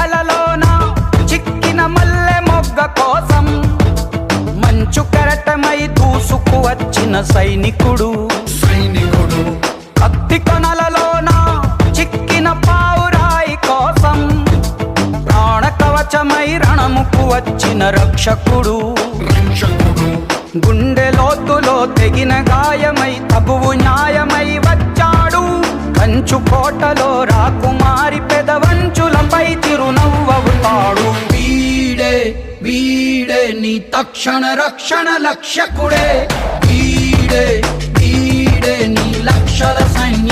కలలోన చిక్కిన మల్లె మొగ్గ కోసం మంచు కెరటమై దూసుకు వచ్చిన సైనికుడు కత్తి కొనలలోన చిక్కిన పావురాయి కోసం ప్రాణ కవచమై రణముకు వచ్చిన రక్షకుడు గుండె లోతులో తెగిన గాయమై తగువు న్యాయమై వచ్చాడు కంచు కోటలో రాకుమారి పెదవంచులపై చిరునవ్వవుతాడు వీడే వీడే నీ తక్షణ రక్షణ లక్ష్యకుడే వీడే వీడే నీ లక్షల సైన్య